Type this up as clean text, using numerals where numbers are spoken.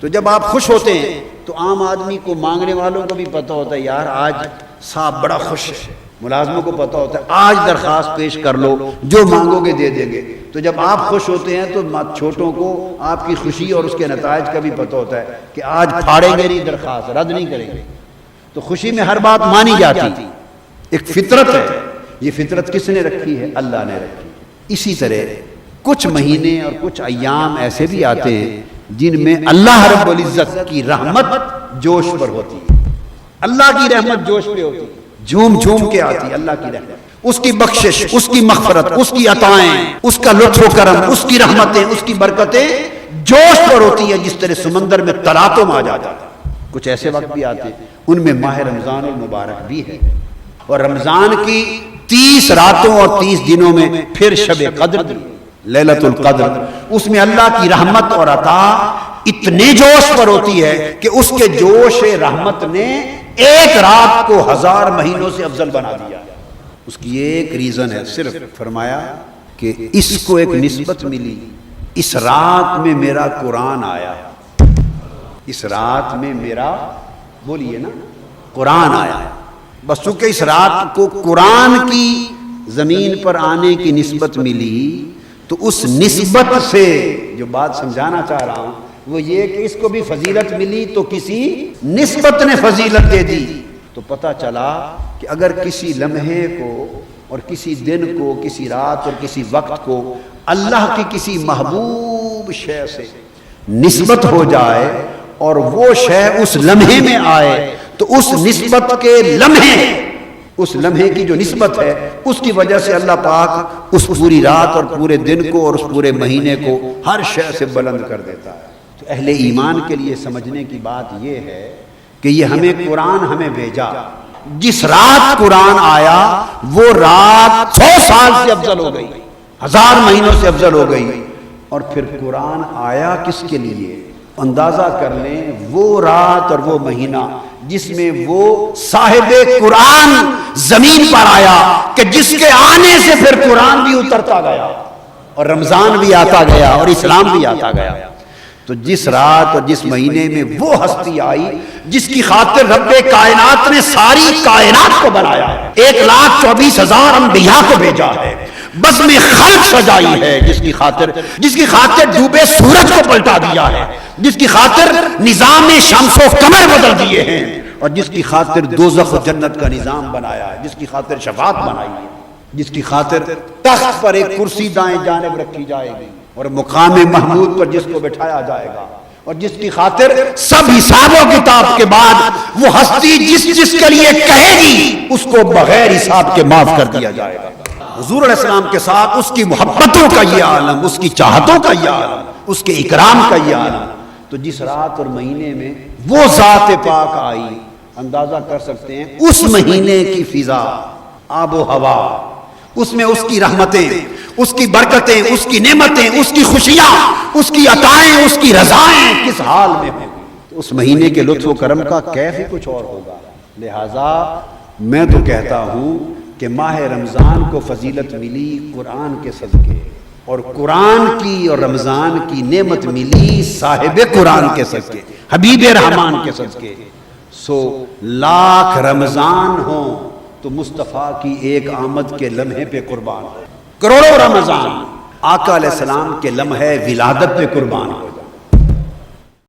تو جب آپ خوش ہوتے ہیں تو عام آدمی کو، مانگنے والوں کو بھی پتہ ہوتا ہے یار آج صاحب بڑا خوش ہے، ملازموں کو پتہ ہوتا ہے آج درخواست پیش کر لو، جو مانگو گے دے دیں گے۔ تو جب آپ خوش ہوتے ہیں تو چھوٹوں کو آپ کی خوشی اور اس کے نتائج کا بھی پتہ ہوتا ہے کہ آج پھاڑیں گے نہیں درخواست، رد نہیں کریں گے۔ تو خوشی میں ہر بات مانی جاتی، ایک فطرت ہے۔ یہ فطرت کس نے رکھی ہے؟ اللہ نے رکھی۔ اسی طرح کچھ مہینے اور کچھ ایام ایسے بھی آتے ہیں جن میں اللہ رب العزت کی رحمت جوش پر ہوتی ہے، اللہ کی رحمت جوش پہ ہوتی ہے، جھوم جھوم کے آتی ہے اللہ کی رحمت، اس کی بخشش، اس کی مغفرت، اس کی عطائیں، اس کا لطف و کرم، اس کی رحمتیں، اس کی برکتیں جوش پر ہوتی ہے، جس طرح سمندر میں تلاطم آ جاتا ہے۔ کچھ ایسے وقت بھی آتے ہیں، ان میں ماہ رمضان المبارک بھی ہے، اور رمضان کی 30 راتوں اور 30 دنوں میں پھر شب قدر بھی، لیلۃ القدر، اس میں اللہ کی رحمت اور عطا اتنے جوش پر ہوتی ہے کہ اس کے جوش رحمت نے ایک رات کو 1000 مہینوں سے افضل بنا دیا۔ اس کی ایک ریزن ہے، صرف فرمایا کہ اس کو ایک نسبت ملی، اس رات میں میرا قرآن آیا، اس رات میں میرا، بولیے نا، قرآن آیا۔ بس چونکہ اس رات کو قرآن کی زمین پر آنے کی نسبت ملی، تو اس نسبت سے جو بات سمجھانا چاہ رہا ہوں وہ یہ کہ اس کو بھی فضیلت ملی تو کسی نسبت نے فضیلت دے دی۔ تو پتہ چلا کہ اگر کسی لمحے کو اور کسی دن کو، کسی رات اور کسی وقت کو اللہ کی کسی محبوب شے سے نسبت ہو جائے اور وہ شے اس لمحے میں آئے، تو اس نسبت کے لمحے، اس لمحے کی جو نسبت ہے اس کی وجہ سے اللہ پاک اس پوری رات اور پورے دن کو اور اس پورے مہینے کو ہر شے سے بلند کر دیتا ہے۔ تو اہل ایمان کے لیے سمجھنے کی بات یہ ہے کہ یہ ہمیں قرآن ہمیں بھیجا، جس رات قرآن آیا وہ رات 100 سال سے افضل ہو گئی، 1000 مہینوں سے افضل ہو گئی۔ اور پھر قرآن آیا کس کے لیے؟ اندازہ کر لیں، وہ رات اور وہ مہینہ جس میں وہ صاحب قرآن زمین پر آیا کہ جس کے آنے سے پھر قرآن بھی اترتا گیا اور رمضان بھی آتا گیا اور اسلام بھی آتا گیا۔ تو جس رات اور جس مہینے میں وہ ہستی آئی جس کی خاطر رب کائنات نے ساری کائنات کو بنایا ہے، 1,24,000 انبیاء کو بھیجا ہے، بزم خلق سجائی ہے، جس کی خاطر ڈوبے سورج کو پلٹا دیا ہے، جس کی خاطر نظام شمس و قمر بدل دیے ہیں، اور جس کی خاطر دوزخ و جنت کا نظام بنایا ہے، جس کی خاطر شفاعت بنائی ہے، جس کی خاطر تخت پر ایک کرسی دائیں جانب رکھی جائے گی اور مقام محمود پر جس کو بٹھایا جائے گا، اور جس کی خاطر سب حساب و کتاب کے بعد وہ ہستی جس کے لیے کہے گی اس کو بغیر حساب کے معاف کر دیا جائے گا۔ حضور علیہ السلام کے ساتھ اس کی محبتوں کا یہ عالم، اس کی چاہتوں کا یہ عالم، اس کے اکرام کا یہ عالم۔ تو جس رات اور مہینے میں وہ ذات پاک آئی، اندازہ کر سکتے ہیں اس مہینے کی فضا، آب و ہوا، اس میں اس کی رحمتیں، اس کی برکتیں، اس کی نعمتیں، اس کی خوشیاں، اس کی عطائیں، اس کی رضائیں کس حال میں ہوں، تو اس مہینے کے لطف و کرم کا کیف ہی کچھ اور ہوگا۔ لہٰذا میں تو کہتا ہوں کہ ماہ رمضان کو فضیلت ملی قرآن کے صدقے، اور قرآن کی اور رمضان کی نعمت ملی صاحب قرآن کے صدقے، حبیب رحمان کے صدقے۔ سو لاکھ رمضان ہوں تو مصطفیٰ کی ایک آمد کے لمحے پہ قربان ہو، کروڑوں رمضان آقا علیہ السلام کے لمحے ولادت پہ قربان ہو۔